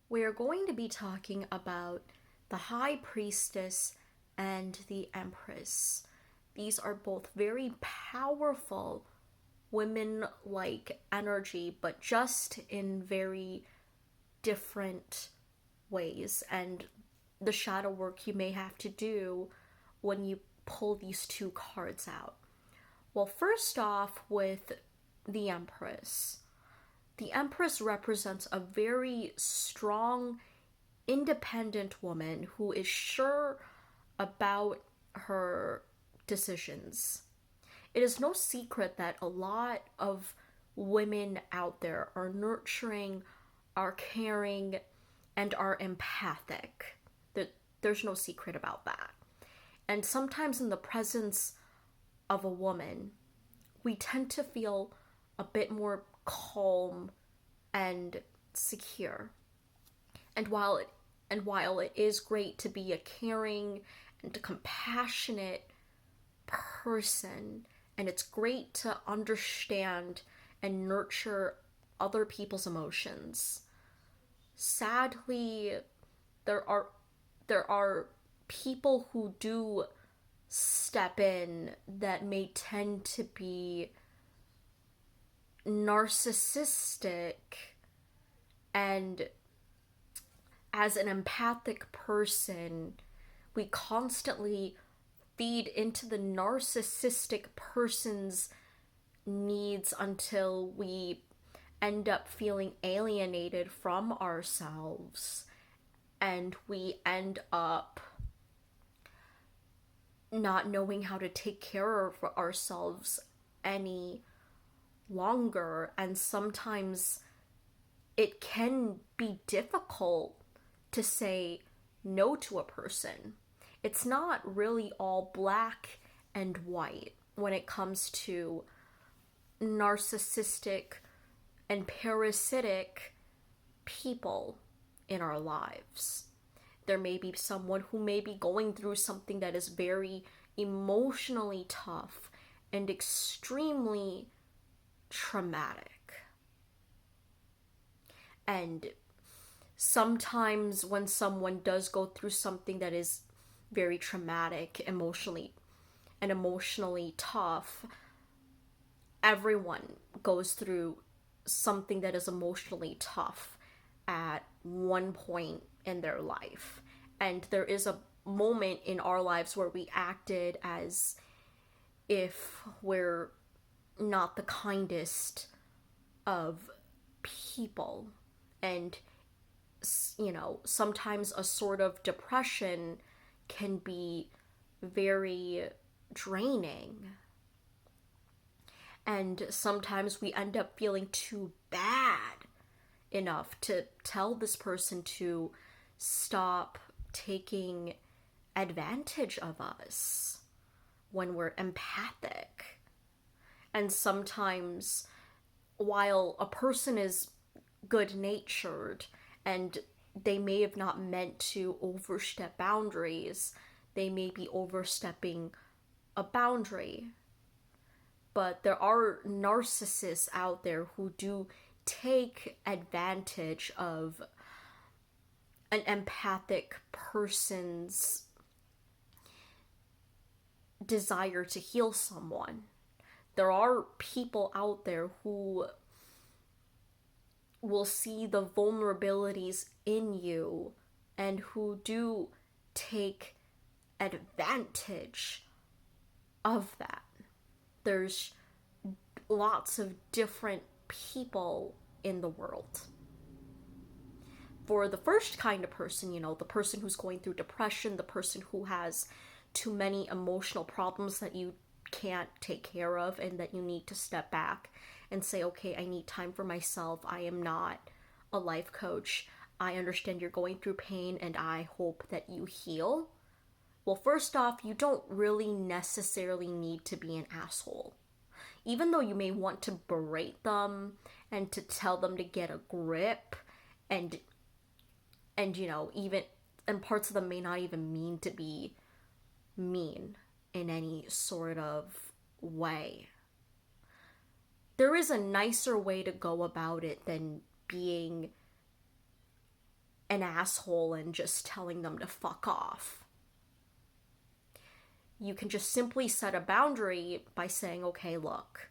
We're going to be talking about the High Priestess and the Empress. These are both very powerful women like energy, but just in very different ways. And the shadow work you may have to do when you pull these two cards out. Well, first off, with the Empress. The Empress represents a very strong, independent woman who is sure about her decisions. It is no secret that a lot of women out there are nurturing, are caring, and are empathic. There's no secret about that. And sometimes in the presence of a woman, we tend to feel a bit more calm and secure. And while it is great to be a caring and a compassionate person, and it's great to understand and nurture other people's emotions, sadly there are people who do step in that may tend to be narcissistic, and as an empathic person, we constantly feed into the narcissistic person's needs until we end up feeling alienated from ourselves, and we end up not knowing how to take care of ourselves any longer. And sometimes it can be difficult to say no to a person. It's not really all black and white when it comes to narcissistic and parasitic people in our lives. There may be someone who may be going through something that is very emotionally tough and extremely traumatic. And sometimes when someone does go through something that is very traumatic emotionally tough, everyone goes through something that is emotionally tough at one point in their life. And there is a moment in our lives where we acted as if we're not the kindest of people. And, sometimes a sort of depression can be very draining. And sometimes we end up feeling too bad enough to tell this person to stop taking advantage of us when we're empathic. And sometimes, while a person is good natured and they may have not meant to overstep boundaries, they may be overstepping a boundary. But there are narcissists out there who do take advantage of an empathic person's desire to heal someone. There are people out there who will see the vulnerabilities in you and who do take advantage of that. There's lots of different people in the world. For the first kind of person, the person who's going through depression, the person who has too many emotional problems that you can't take care of and that you need to step back and say, okay, I need time for myself. I am not a life coach. I understand you're going through pain and I hope that you heal. Well, first off, you don't really necessarily need to be an asshole. Even though you may want to berate them and to tell them to get a grip, and even, and parts of them may not even mean to be mean in any sort of way. There is a nicer way to go about it than being an asshole and just telling them to fuck off. You can just simply set a boundary by saying, okay, look,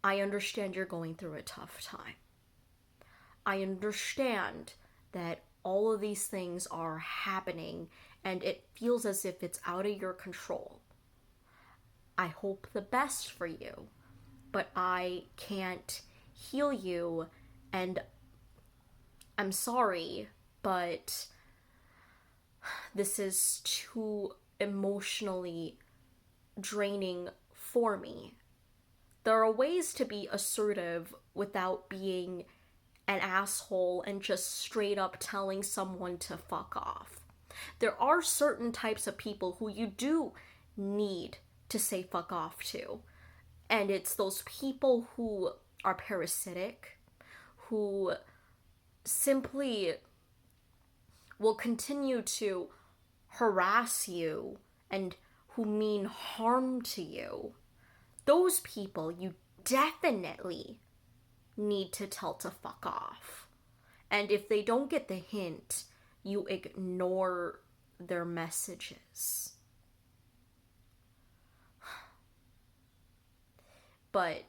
I understand you're going through a tough time. I understand that all of these things are happening and it feels as if it's out of your control. I hope the best for you, but I can't heal you, and I'm sorry, but this is too emotionally draining for me. There are ways to be assertive without being an asshole and just straight up telling someone to fuck off. There are certain types of people who you do need to say fuck off to. And it's those people who are parasitic, who simply will continue to harass you and who mean harm to you. Those people you definitely need to tell to fuck off. And if they don't get the hint, you ignore their messages. But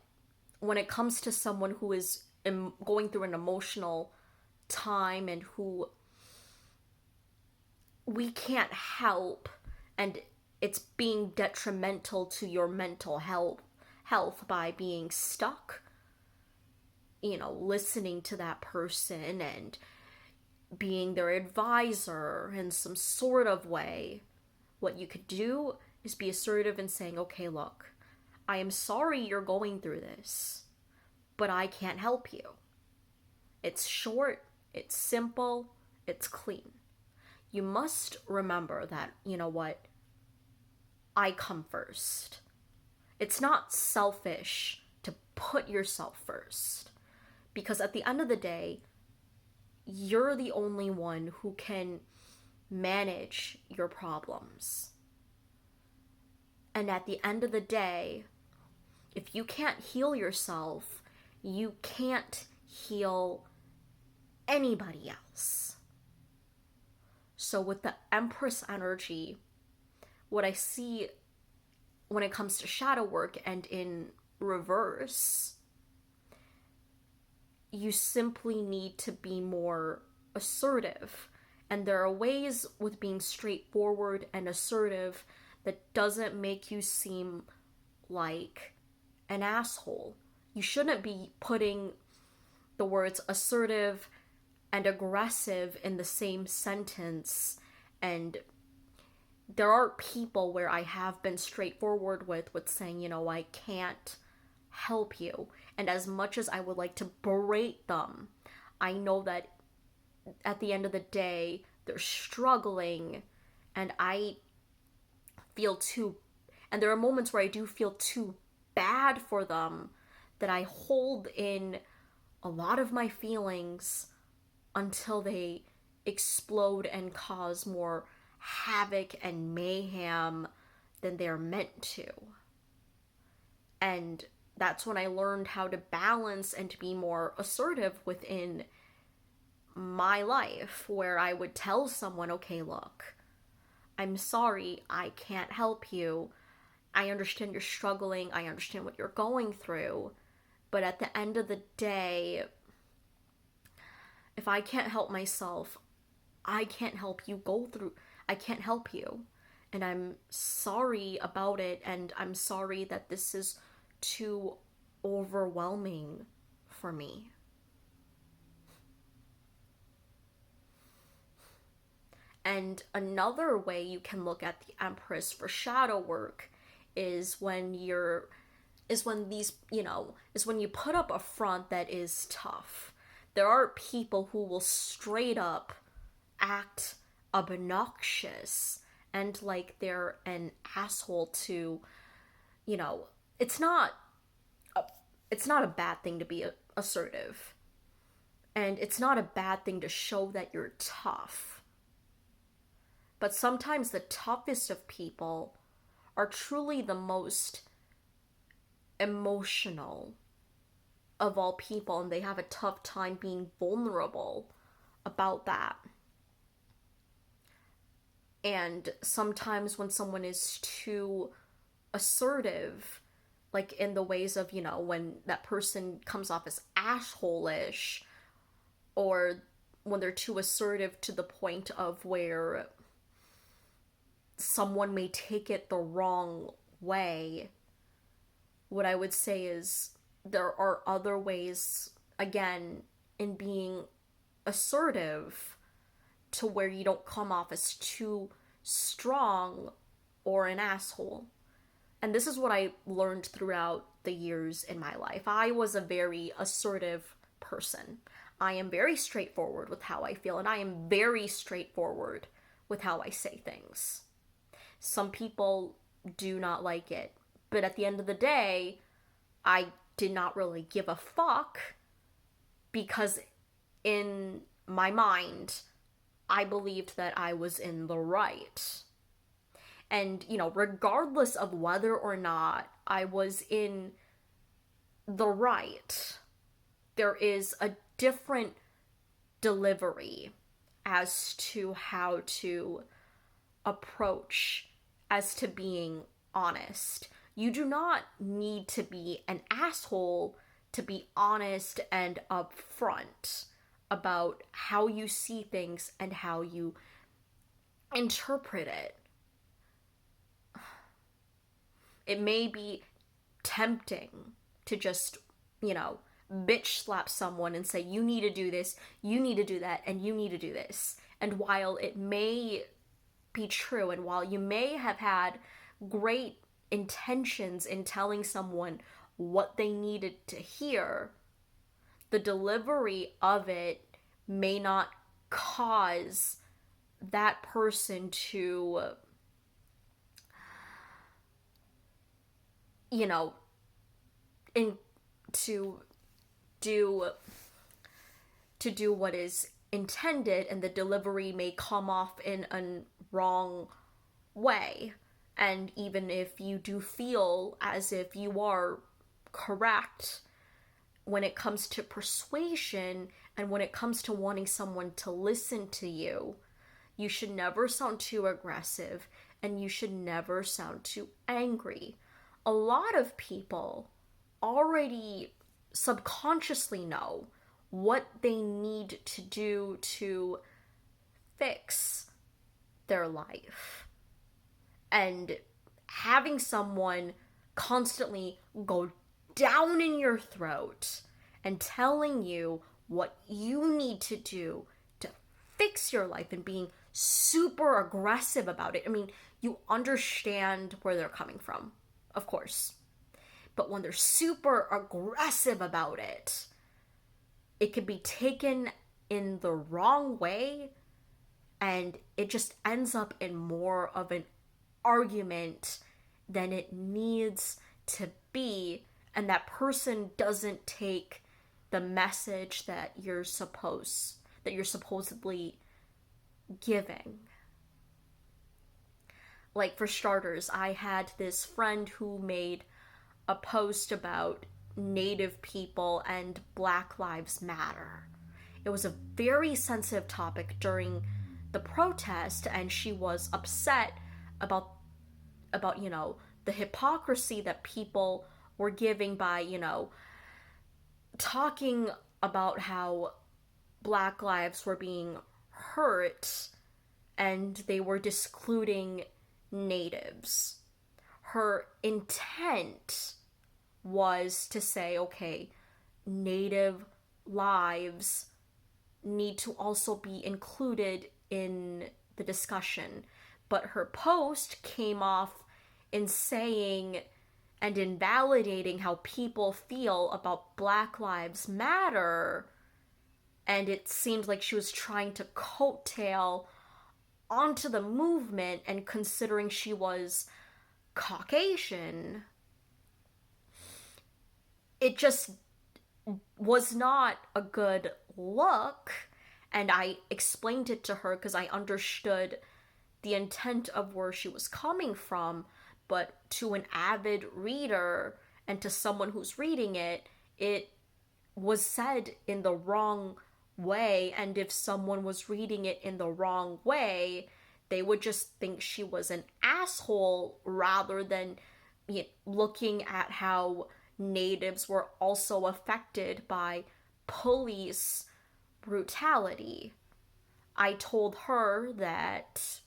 when it comes to someone who is going through an emotional time and who we can't help, and it's being detrimental to your mental health by being stuck, listening to that person and being their advisor in some sort of way, what you could do is be assertive and saying, okay, look, I am sorry you're going through this, but I can't help you. It's short, it's simple, it's clean. You must remember that, I come first. It's not selfish to put yourself first, because at the end of the day, you're the only one who can manage your problems. And at the end of the day, if you can't heal yourself, you can't heal anybody else. So with the Empress energy, what I see when it comes to shadow work and in reverse, you simply need to be more assertive. And there are ways with being straightforward and assertive that doesn't make you seem like an asshole. You shouldn't be putting the words assertive and aggressive in the same sentence. And there are people where I have been straightforward with saying, I can't help you. And as much as I would like to berate them, I know that at the end of the day, they're struggling, and I feel and there are moments where I do feel too bad for them, that I hold in a lot of my feelings until they explode and cause more havoc and mayhem than they're meant to. And that's when I learned how to balance and to be more assertive within my life, where I would tell someone, okay, look, I'm sorry, I can't help you. I understand you're struggling. I understand what you're going through. But at the end of the day, if I can't help myself, I can't help you I can't help you. And I'm sorry about it. And I'm sorry that this is too overwhelming for me. And another way you can look at the Empress for shadow work is when you put up a front that is tough. There are people who will straight up act obnoxious and like they're an asshole to, it's not a bad thing to be assertive. And it's not a bad thing to show that you're tough. But sometimes the toughest of people are truly the most emotional of all people, and they have a tough time being vulnerable about that. And sometimes when someone is too assertive, like in the ways of, when that person comes off as asshole-ish, or when they're too assertive to the point of where someone may take it the wrong way, what I would say is there are other ways, again, in being assertive to where you don't come off as too strong or an asshole. And this is what I learned throughout the years in my life. I was a very assertive person. I am very straightforward with how I feel, and I am very straightforward with how I say things. Some people do not like it, but at the end of the day, I did not really give a fuck, because in my mind, I believed that I was in the right. And, regardless of whether or not I was in the right, there is a different delivery as to how to approach as to being honest. You do not need to be an asshole to be honest and upfront about how you see things and how you interpret it. It may be tempting to just, bitch slap someone and say, you need to do this, you need to do that, and you need to do this. And while it may be true, and while you may have had great intentions in telling someone what they needed to hear, the delivery of it may not cause that person to, to do what is intended, and the delivery may come off in a wrong way. And even if you do feel as if you are correct when it comes to persuasion and when it comes to wanting someone to listen to you, you should never sound too aggressive, and you should never sound too angry. A lot of people already subconsciously know what they need to do to fix their life. And having someone constantly go down in your throat and telling you what you need to do to fix your life and being super aggressive about it. I mean, you understand where they're coming from, of course. But when they're super aggressive about it, it could be taken in the wrong way, and it just ends up in more of an argument than it needs to be, and that person doesn't take the message that you're supposedly giving. Like, for starters, I had this friend who made a post about Native people and Black Lives Matter. It was a very sensitive topic during the protest, and she was upset about the hypocrisy that people were giving by, talking about how Black lives were being hurt and they were discluding Natives. Her intent was to say, okay, Native lives need to also be included in the discussion. But her post came off in saying and invalidating how people feel about Black Lives Matter. And it seemed like she was trying to coattail onto the movement, and considering she was Caucasian, it just was not a good look. And I explained it to her because I understood the intent of where she was coming from, but to an avid reader and to someone who's reading it, it was said in the wrong way, and if someone was reading it in the wrong way, they would just think she was an asshole rather than looking at how natives were also affected by police brutality. I told her that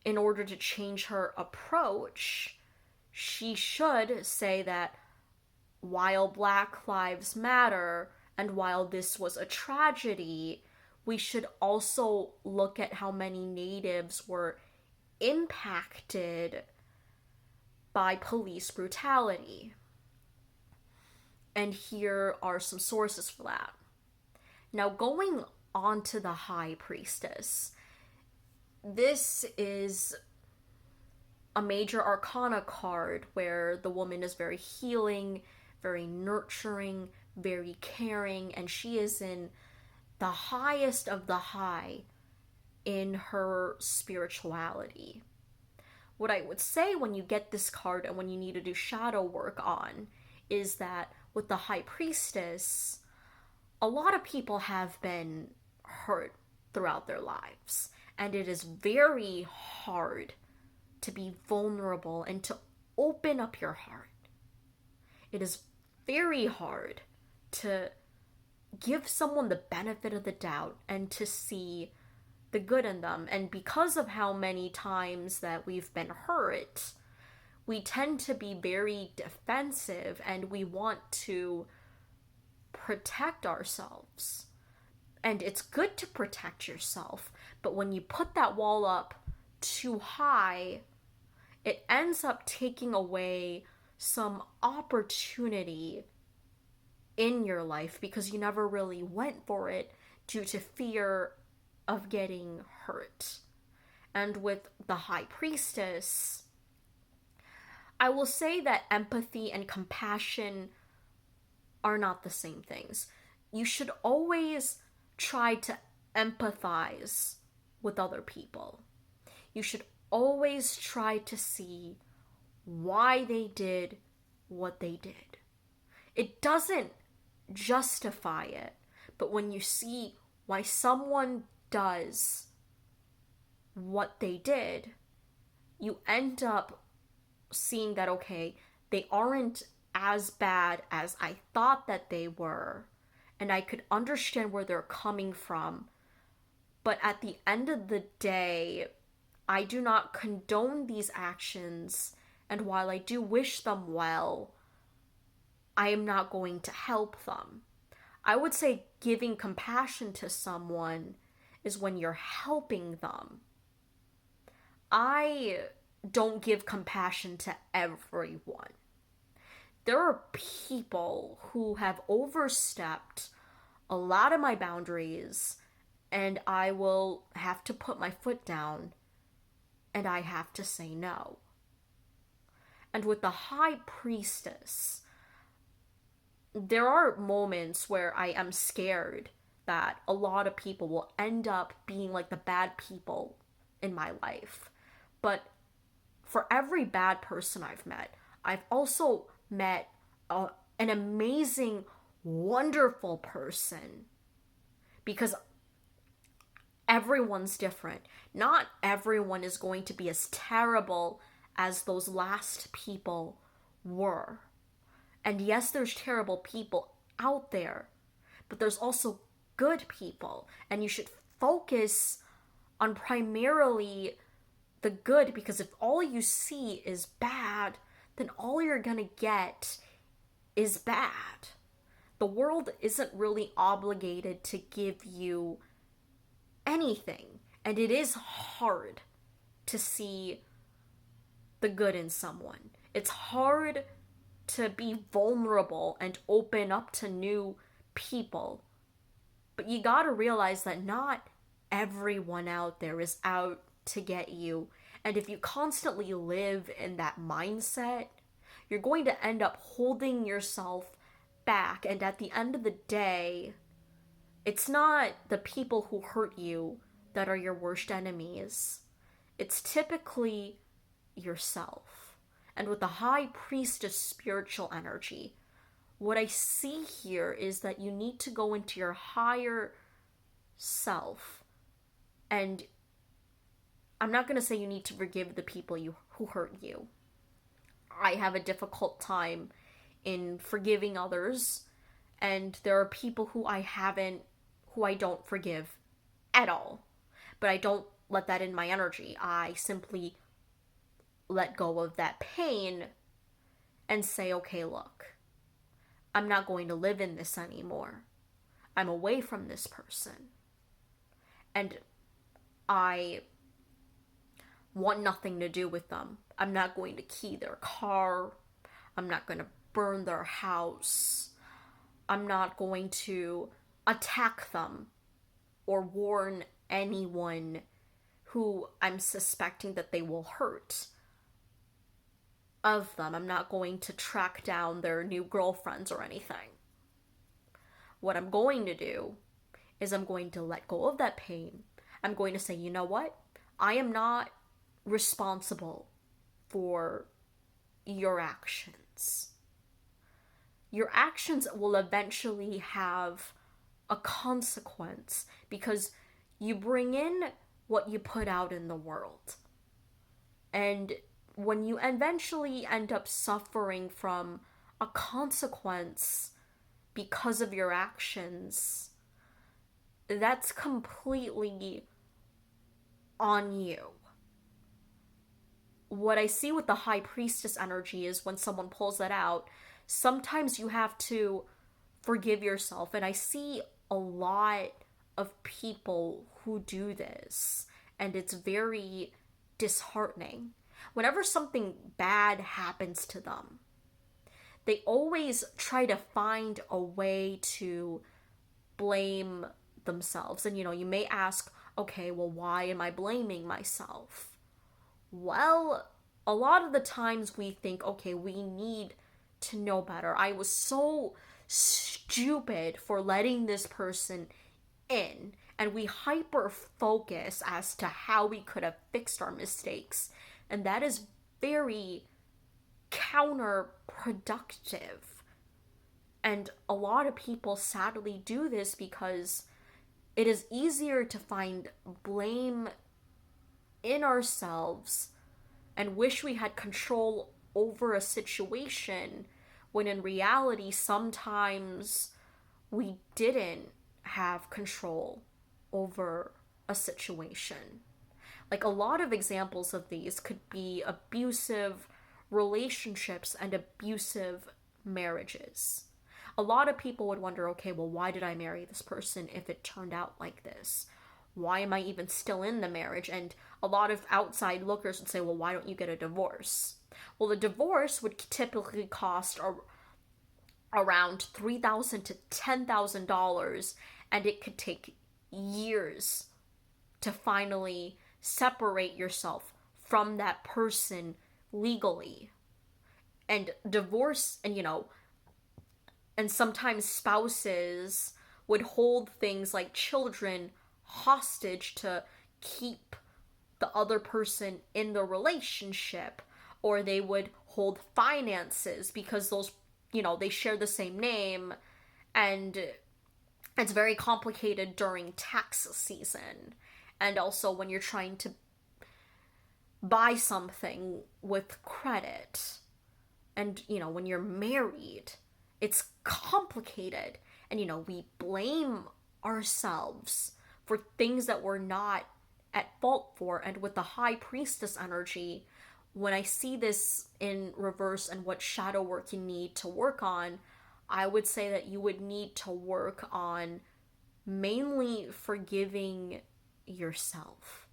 in order to change her approach, she should say that while Black Lives Matter and while this was a tragedy, we should also look at how many natives were impacted by police brutality. And here are some sources for that. Now, going on to the High Priestess, this is a major arcana card where the woman is very healing, very nurturing, very caring, and she is in the highest of the high in her spirituality. What I would say when you get this card and when you need to do shadow work on is that with the High Priestess, a lot of people have been hurt throughout their lives, and it is very hard to be vulnerable and to open up your heart. It is very hard to give someone the benefit of the doubt and to see the good in them. And because of how many times that we've been hurt, we tend to be very defensive and we want to protect ourselves. And it's good to protect yourself, but when you put that wall up too high, it ends up taking away some opportunity in your life because you never really went for it due to fear of getting hurt. And with the High Priestess, I will say that empathy and compassion are not the same things. You should always try to empathize with other people. You should always try to see why they did what they did. It doesn't justify it, but when you see why someone does what they did, you end up seeing that, okay, they aren't as bad as I thought that they were, and I could understand where they're coming from. But at the end of the day, I do not condone these actions, and while I do wish them well, I am not going to help them. I would say giving compassion to someone is when you're helping them. I don't give compassion to everyone. There are people who have overstepped a lot of my boundaries, and I will have to put my foot down, and I have to say no. And with the High Priestess, there are moments where I am scared that a lot of people will end up being like the bad people in my life. But for every bad person I've met, I've also met an amazing, wonderful person. Because everyone's different. Not everyone is going to be as terrible as those last people were. And yes, there's terrible people out there, but there's also good people. And you should focus on primarily the good, because if all you see is bad, then all you're gonna get is bad. The world isn't really obligated to give you anything, and it is hard to see the good in someone. It's hard to be vulnerable and open up to new people. But you gotta realize that not everyone out there is out to get you. And if you constantly live in that mindset, you're going to end up holding yourself back. And at the end of the day, it's not the people who hurt you that are your worst enemies. It's typically yourself. And with the High Priestess spiritual energy, what I see here is that you need to go into your higher self. And I'm not going to say you need to forgive the people who hurt you. I have a difficult time in forgiving others, and there are people who I don't forgive at all. But I don't let that in my energy. I simply let go of that pain and say, okay, look, I'm not going to live in this anymore. I'm away from this person. And I want nothing to do with them. I'm not going to key their car. I'm not going to burn their house. I'm not going to attack them or warn anyone who I'm suspecting that they will hurt of them. I'm not going to track down their new girlfriends or anything. What I'm going to do is I'm going to let go of that pain. I'm going to say, you know what? I am not responsible for your actions. Your actions will eventually have a consequence because you bring in what you put out in the world. And when you eventually end up suffering from a consequence because of your actions, that's completely on you. What I see with the High Priestess energy is when someone pulls that out, sometimes you have to forgive yourself. And I see a lot of people who do this, and it's very disheartening. Whenever something bad happens to them, they always try to find a way to blame themselves. And you may ask, okay, well, why am I blaming myself? Well, a lot of the times we think, okay, we need to know better. I was so stupid for letting this person in, and we hyper focus as to how we could have fixed our mistakes, and that is very counterproductive. And a lot of people sadly do this because it is easier to find blame in ourselves and wish we had control over a situation, when in reality sometimes we didn't have control over a situation. Like, a lot of examples of these could be abusive relationships and abusive marriages. A lot of people would wonder, okay, well, why did I marry this person if it turned out like this? Why am I even still in the marriage? And a lot of outside lookers would say, well, why don't you get a divorce? Well, the divorce would typically cost around $3,000 to $10,000, and it could take years to finally separate yourself from that person legally. And divorce, and sometimes spouses would hold things like children hostage to keep the other person in the relationship, or they would hold finances because those, they share the same name, and it's very complicated during tax season, and also when you're trying to buy something with credit, and when you're married, it's complicated. And we blame ourselves for things that we're not at fault for. And with the High Priestess energy, when I see this in reverse and what shadow work you need to work on, I would say that you would need to work on mainly forgiving yourself.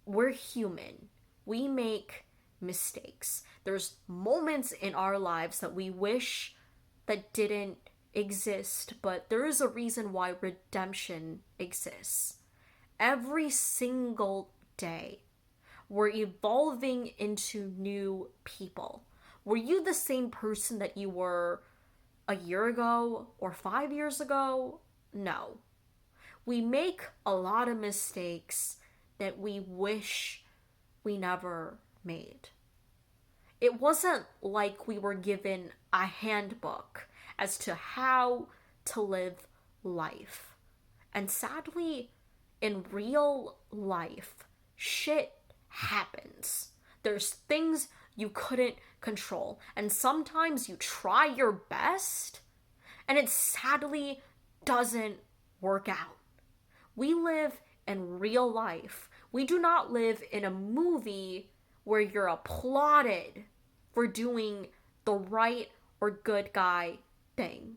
We're human. We make mistakes. There's moments in our lives that we wish that didn't exist, but there is a reason why redemption exists. Every single day, we're evolving into new people. Were you the same person that you were a year ago or 5 years ago? No. We make a lot of mistakes that we wish we never made. It wasn't like we were given a handbook as to how to live life. And sadly, in real life, shit happens. There's things you couldn't control, and sometimes you try your best, and it sadly doesn't work out. We live in real life. We do not live in a movie where you're applauded for doing the right or good guy thing.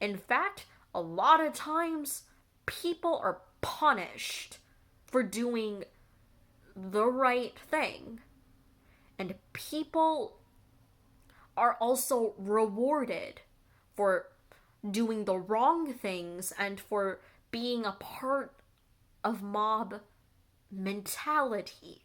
In fact, a lot of times, people are punished for doing the right thing. And people are also rewarded for doing the wrong things and for being a part of mob mentality.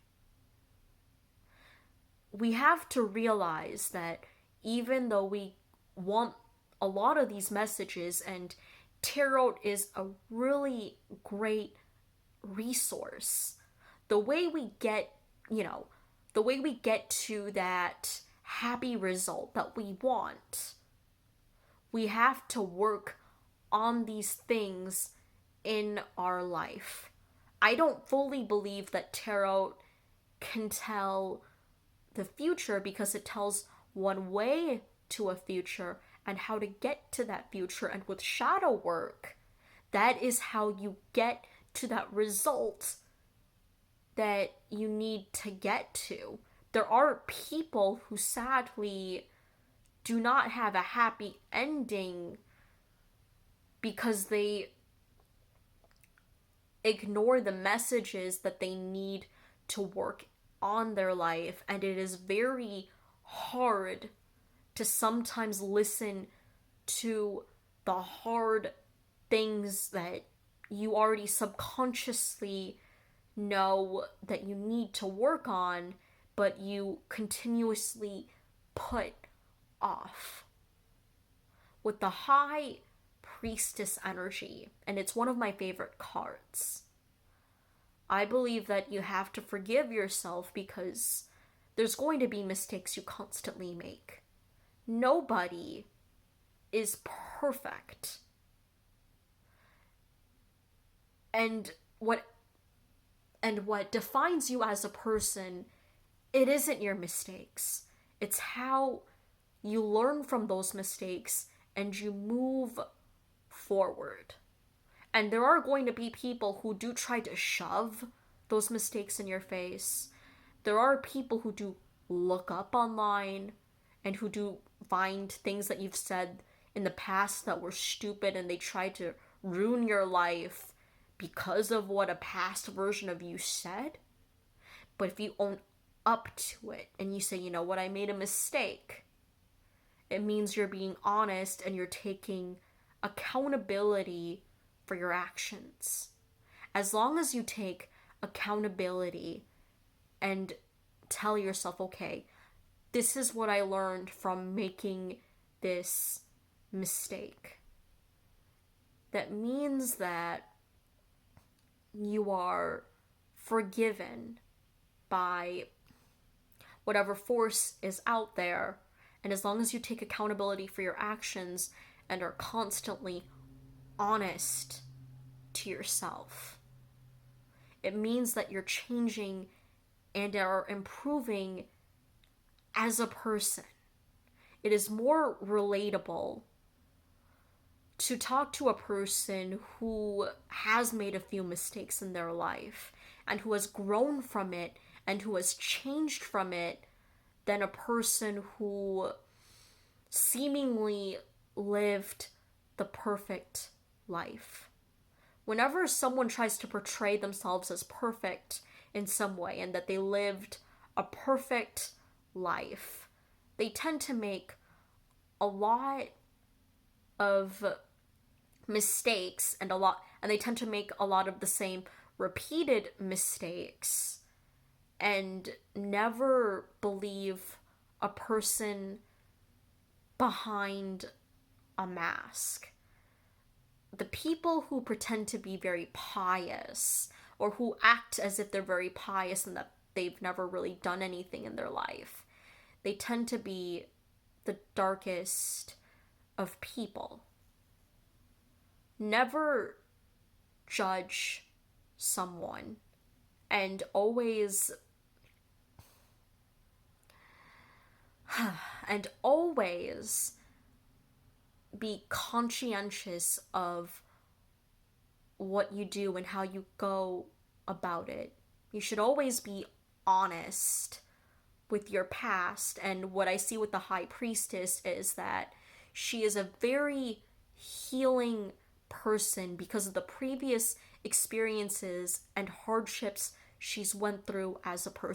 We have to realize that even though we want a lot of these messages, and tarot is a really great resource, the way we get, the way we get to that happy result that we want, we have to work on these things in our life. I don't fully believe that tarot can tell the future, because it tells one way to a future and how to get to that future. And with shadow work, that is how you get to that result that you need to get to. There are people who sadly do not have a happy ending because they ignore the messages that they need to work on their life, and it is very hard to sometimes listen to the hard things that you already subconsciously know that you need to work on, but you continuously put off. With the High Priestess energy, and it's one of my favorite cards, I believe that you have to forgive yourself because there's going to be mistakes you constantly make. Nobody is perfect. And what defines you as a person, it isn't your mistakes. It's how you learn from those mistakes and you move forward. And there are going to be people who do try to shove those mistakes in your face. There are people who do look up online and who do find things that you've said in the past that were stupid, and they try to ruin your life because of what a past version of you said. But if you own up to it and you say, you know what, I made a mistake, it means you're being honest and you're taking accountability for your actions. As long as you take accountability and tell yourself, okay, this is what I learned from making this mistake, that means that you are forgiven by whatever force is out there. And as long as you take accountability for your actions and are constantly honest to yourself, it means that you're changing and are improving as a person. It is more relatable to talk to a person who has made a few mistakes in their life and who has grown from it and who has changed from it than a person who seemingly lived the perfect life. Whenever someone tries to portray themselves as perfect in some way and that they lived a perfect life, they tend to make a lot of mistakes and they tend to make a lot of the same repeated mistakes and never believe a person behind a mask. The people who pretend to be very pious or who act as if they're very pious and that they've never really done anything in their life, they tend to be the darkest of people. Never judge someone, and always and always be conscientious of what you do and how you go about it. You should always be honest with your past. And what I see with the High Priestess is that she is a very healing person because of the previous experiences and hardships she's went through as a person.